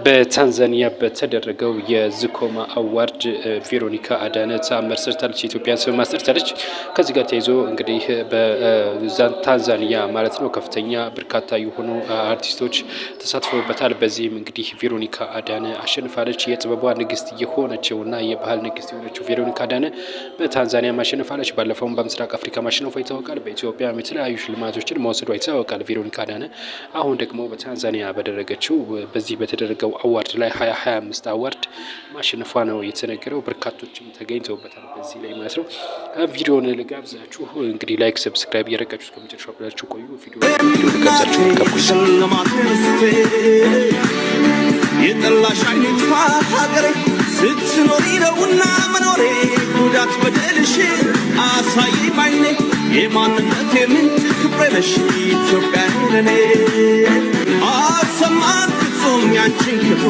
በታንዛኒያ በተደረገው የዝኮማ አዋርድ ቬሮኒካ አዳነ ተአምር ሰርታለች። ኢትዮጵያን ስም ማሰርታለች። ከዚህ ጋር ተይዞ እንግዲህ በታንዛኒያ ማለት ነው ከፍተኛ በርካታ የሆኑ አርቲስቶች ተሳትፈውበታል። በዚህም እንግዲህ ቬሮኒካ አዳነ አሸንፋለች። የጥበቧ ንግስት የሆነችውና የባህል ንግስት የሆነችው ቬሮኒካ አዳነ በታንዛኒያ ማሸንፋለች። ባለፈውም በምስራቅ አፍሪካ ማሸነፏ ይታወቃል። በኢትዮጵያ የተለያዩ ሽልማቶችን መወሰዷ ይታወቃል። ቬሮኒካ አዳነ አሁን ደግሞ በታንዛኒያ በደረገችው በዚህ በተደረገው አዋርድ ላይ 2025 አዋርድ ማሸነፏ ነው የተነገረው። በርካቶችም ተገኝተውበታል በዚህ ላይ ማለት ነው። ቪዲዮውን ልጋብዛችሁ እንግዲህ ላይክ ሰብስክራይብ እያደረጋችሁ እስከመጨረሻው ብላችሁ ቆዩ። ቪዲዮ ልጋብዛችሁ ከኩስ የጠላሽ አይነት ሀገሬ ስትኖሪ ነውና መኖሬ ጉዳት በደልሽ አሳይ ባይኔ የማንነት የምንጭ ክብሬ ነሽ ኢትዮጵያ ለኔ አሰማን ያንቺን ክፉ